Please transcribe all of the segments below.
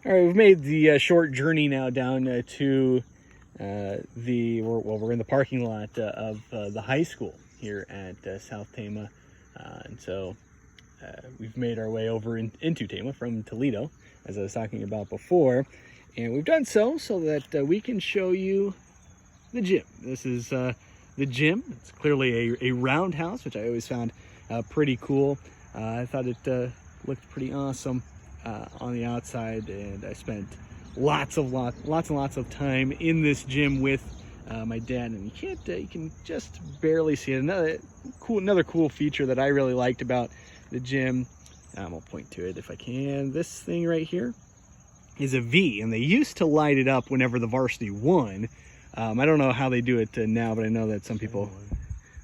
All right, we've made the short journey now down to we're in the parking lot of the high school here at South Tama. And so we've made our way over into Tama from Toledo, as I was talking about before. And we've done so that we can show you the gym. This is the gym. It's clearly a roundhouse, which I always found pretty cool. I thought it looked pretty awesome on the outside, and I spent lots and lots of time in this gym with my dad, and you can just barely see it. Another cool feature that I really liked about the gym, I'll point to it if I can. This thing right here is a V, and they used to light it up whenever the varsity won. I don't know how they do it now, but I know that some people,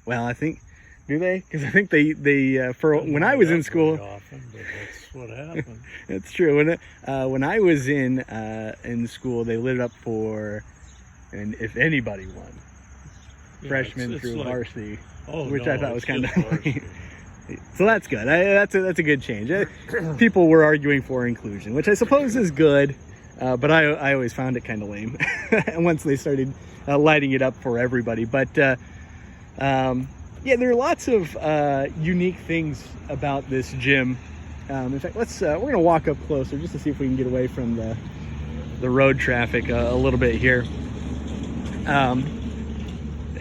well, I think, do they? Because I think they for when I was in school, often, but that's what happened. It's true. When I was in school, they lit it up for, and if anybody won, freshman through varsity, which I thought was kind of lame. So that's good. That's a good change. People were arguing for inclusion, which I suppose is good, but I always found it kind of lame once they started lighting it up for everybody. But yeah, there are lots of unique things about this gym. In fact, we're gonna walk up closer just to see if we can get away from the road traffic a little bit here.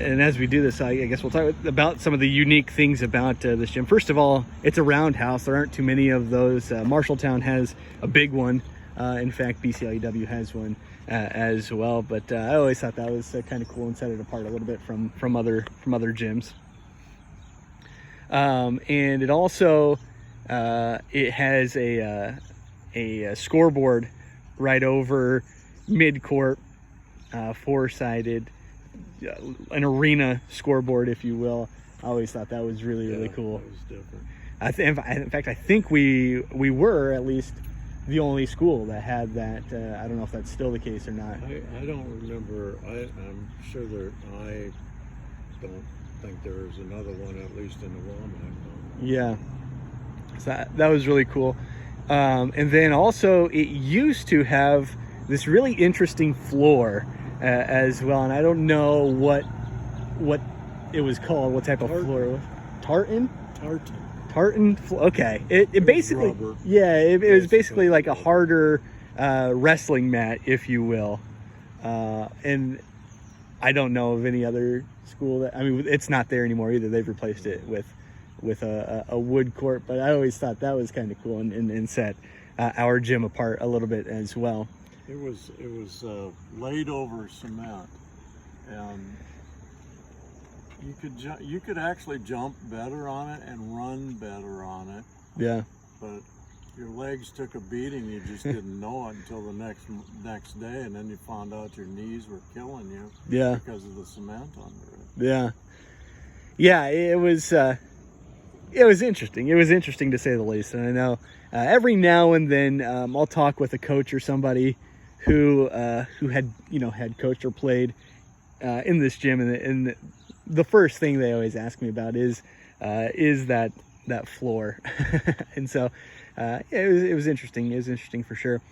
And as we do this, I guess we'll talk about some of the unique things about this gym. First of all, it's a roundhouse. There aren't too many of those. Marshalltown has a big one. In fact, BCLEW has one as well. But I always thought that was kind of cool and set it apart a little bit from other gyms. And it also it has a scoreboard right over mid-court, four-sided, an arena scoreboard, if you will. I always thought that was really cool. That was different. In fact, I think we were at least the only school that had that. I don't know if that's still the case or not. I don't remember. I'm sure I don't think there's another one, at least in the Womack. Yeah, so that was really cool. And then also it used to have this really interesting floor as well, and I don't know what it was called, what type of floor it was. Tartan. Okay, it basically rubber. Yeah, it was basically like a harder wrestling mat, if you will. And I don't know of any other school that, I mean, it's not there anymore either. They've replaced it with a wood court, but I always thought that was kind of cool and set our gym apart a little bit as well. It was laid over cement, and you could actually jump better on it and run better on it. Yeah. But your legs took a beating. You just didn't know it until the next day, and then you found out your knees were killing you. Yeah. Because of the cement under it. Yeah. Yeah. It was interesting. It was interesting to say the least. And I know every now and then I'll talk with a coach or somebody who had coached or played in this gym, and the first thing they always ask me about is that floor. And so it was interesting. It was interesting for sure.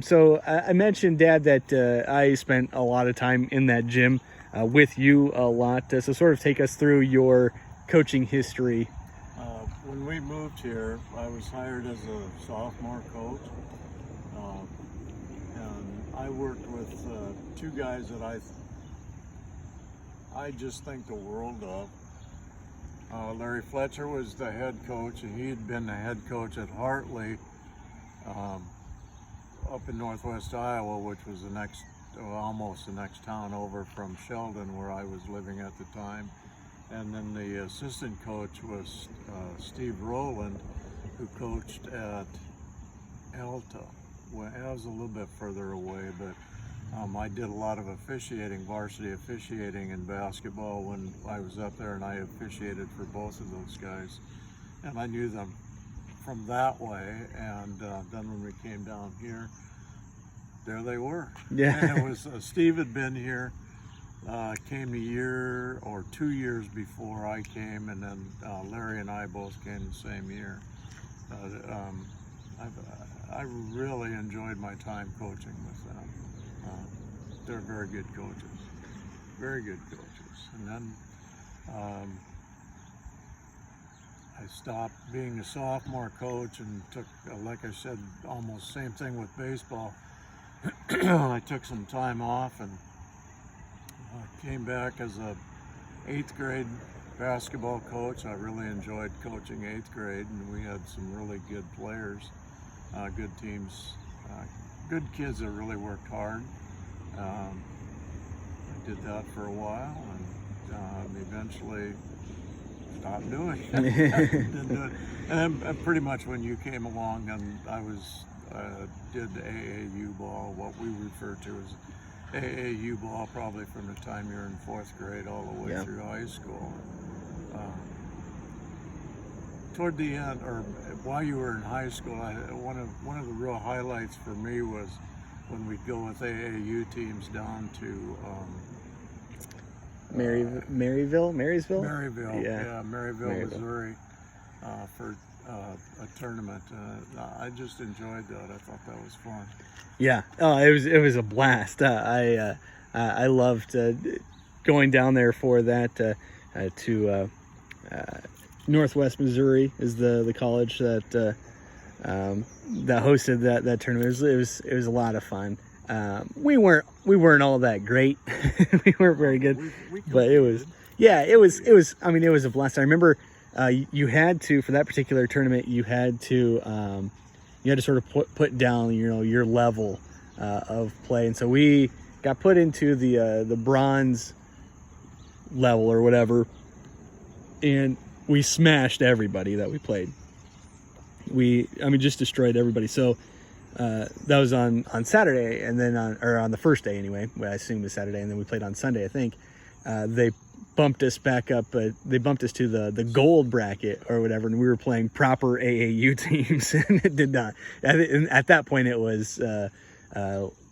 So I mentioned, Dad, that I spent a lot of time in that gym with you a lot. So sort of take us through your coaching history. When we moved here, I was hired as a sophomore coach, and I worked with two guys that I just think the world of. Larry Fletcher was the head coach, and he had been the head coach at Hartley up in northwest Iowa, which was almost the next town over from Sheldon, where I was living at the time. And then the assistant coach was Steve Rowland, who coached at Alta. Well, I was a little bit further away, but I did a lot of officiating, varsity officiating in basketball when I was up there, and I officiated for both of those guys. And I knew them from that way, and then when we came down here, there they were. Yeah. And it was, Steve had been here. Came a year or 2 years before I came, and then Larry and I both came the same year. I really enjoyed my time coaching with them. They're very good coaches, very good coaches. And then I stopped being a sophomore coach and took, like I said, almost same thing with baseball. I took some time off and came back as a 8th grade basketball coach. I really enjoyed coaching 8th grade, and we had some really good players, good teams, good kids that really worked hard. I did that for a while, and eventually stopped doing it. Didn't do it. And then pretty much when you came along, and I was did AAU ball, what we refer to as AAU ball, probably from the time you're in 4th grade all the way through high school. Toward the end, or while you were in high school, one of the real highlights for me was when we'd go with AAU teams down to Marysville, Maryville, Missouri, for a tournament. I just enjoyed that. I thought that was fun. Yeah, it was a blast. I loved going down there for that. To Northwest Missouri is the college that hosted that tournament. It was a lot of fun. We weren't all that great. We weren't very good, but it was I mean, it was a blast. I remember you had to, for that particular tournament, you had to sort of put down your level of play, and so we got put into the bronze level or whatever, and we smashed everybody that we played. Just destroyed everybody. So that was on Saturday, and then on the first day anyway. I assume it was Saturday, and then we played on Sunday, I think. They bumped us back up. They bumped us to the gold bracket or whatever, and we were playing proper AAU teams, and it did not. At that point, it was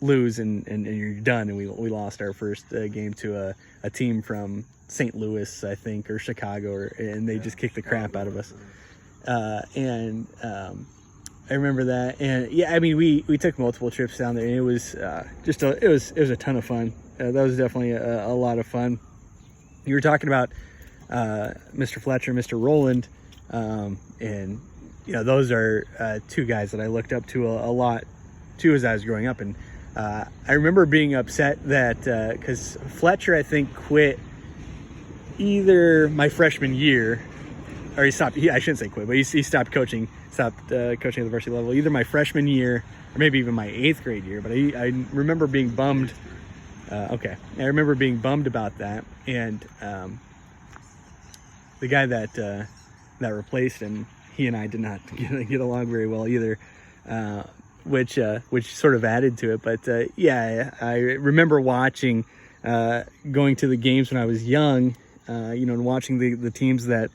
lose and you're done. And we lost our first game to a team from St. Louis, I think, or Chicago, and they just kicked the crap out of us. I remember that, and we took multiple trips down there, and it was it was a ton of fun. That was definitely a lot of fun. You were talking about Mr. Fletcher, Mr. Rowland, and those are two guys that I looked up to a lot too as I was growing up. And I remember being upset that because Fletcher, I think, quit either my freshman year, or he stopped. I shouldn't say quit, but he stopped coaching. Stopped coaching at the varsity level either my freshman year or maybe even my 8th grade year. But I remember being bummed. I remember being bummed about that, and the guy that replaced him, he and I did not get along very well either, which sort of added to it. But I remember watching, going to the games when I was young, and watching the teams that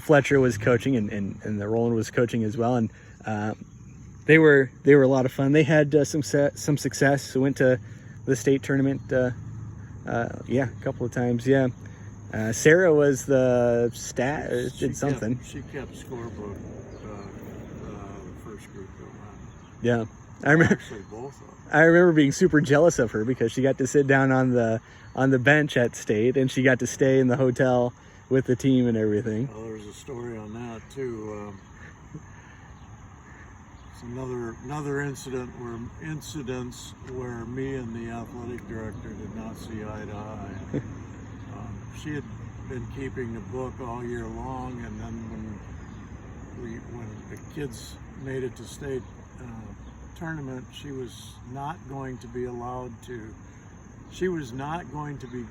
Fletcher was coaching and the Roland was coaching as well, and they were a lot of fun. They had some success. Went to the state tournament, a couple of times. Yeah, Sarah was the did something. She kept scorebook the first group that won. Yeah, I remember. Actually, both of them. I remember being super jealous of her because she got to sit down on the bench at state, and she got to stay in the hotel with the team and everything. Well, there's a story on that too. It's another incidents where me and the athletic director did not see eye to eye. She had been keeping the book all year long, and then when the kids made it to state tournament, she was not going to be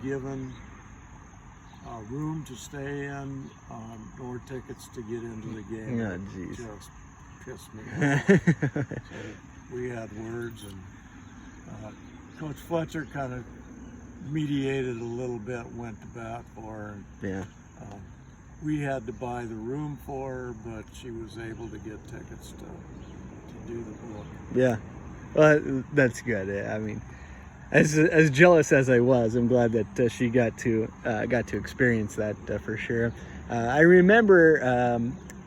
given room to stay in, or tickets to get into the game. Oh, geez. Just pissed me off. So we had words, and Coach Fletcher kind of mediated a little bit, went to bat for her. Yeah. We had to buy the room for her, but she was able to get tickets to do the book. Yeah. Well, that's good. I mean, as jealous as I was, I'm glad that she got to experience that for sure. I remember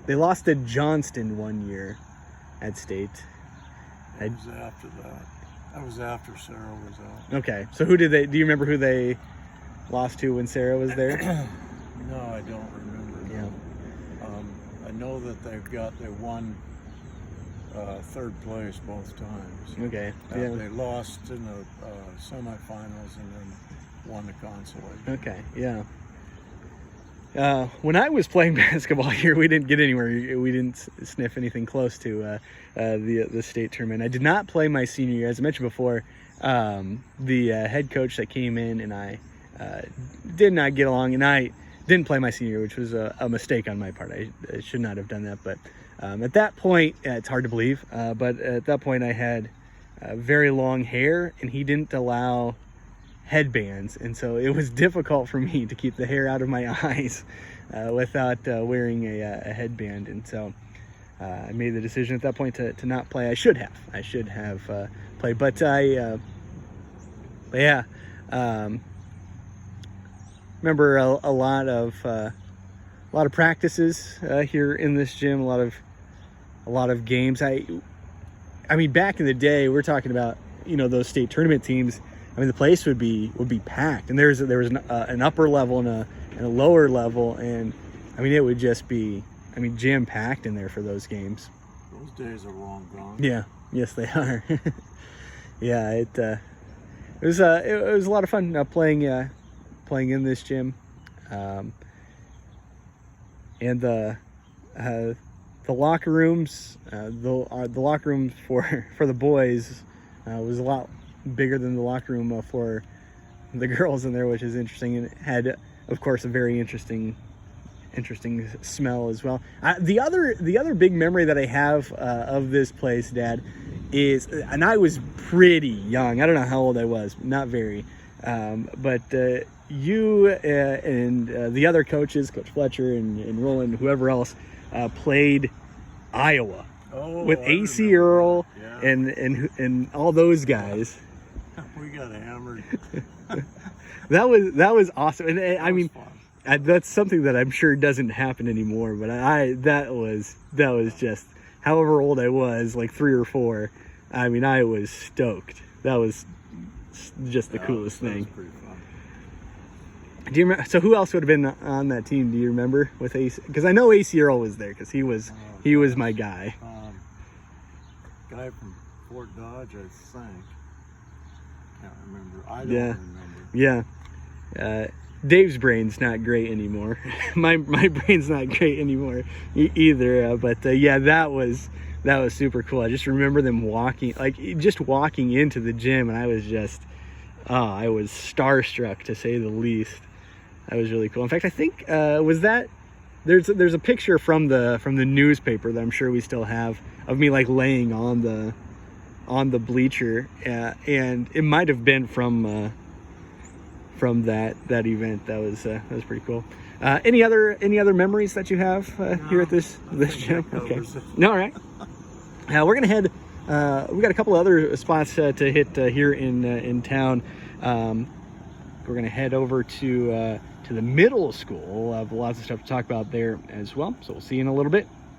they lost to Johnston one year, at state? It was after that. That was after Sarah was out. Okay, so do you remember who they lost to when Sarah was there? No, I don't remember. Yeah. I know that they won third place both times. Okay. Yeah. They lost in the semifinals and then won the consolation. Okay. Yeah. When I was playing basketball here, we didn't get anywhere. We didn't sniff anything close to the state tournament. I did not play my senior year. As I mentioned before, the head coach that came in and I did not get along, and I didn't play my senior year, which was a mistake on my part. I should not have done that. But at that point, it's hard to believe, but at that point I had very long hair, and he didn't allow headbands, and so it was difficult for me to keep the hair out of my eyes without wearing a headband, and so I made the decision at that point to not play. I should have played, but remember a lot of practices here in this gym, a lot of games. I mean, back in the day, we're talking about, those state tournament teams. I mean, the place would be packed, and there was an upper level and a lower level, and I mean, it would just be, jam packed in there for those games. Those days are long gone. Yeah, yes, they are. Yeah, it was a lot of fun playing in this gym, and the locker rooms, the locker room for the boys was a lot bigger than the locker room for the girls in there, which is interesting, and it had, of course, a very interesting smell as well. The other big memory that I have of this place, Dad, is, and I was pretty young. I don't know how old I was, not very, but you and the other coaches, Coach Fletcher and Roland, whoever else, played Iowa with AC Earl, yeah, and all those guys. We got hammered. That was awesome, and I mean, fun. that's something that I'm sure doesn't happen anymore. But that was just, however old I was, like 3 or 4. I mean, I was stoked. That was just the coolest thing. That was pretty fun. Do you remember? So who else would have been on that team? Do you remember with AC? Because I know AC Earl was there because he was my guy. Guy from Fort Dodge, I think. Can't remember. I don't remember. Yeah. Dave's brain's not great anymore. my brain's not great anymore either. But that was super cool. I just remember them walking into the gym, and I was just, I was starstruck, to say the least. That was really cool. In fact, I think was that there's a picture from the newspaper that I'm sure we still have of me like laying on the bleacher, and it might have been from that event. That was pretty cool. Any other memories that you have here at this gym? Okay. No, all right. We're gonna head. We got a couple other spots to hit here in town. We're gonna head over to the middle school. We'll have lots of stuff to talk about there as well. So we'll see you in a little bit.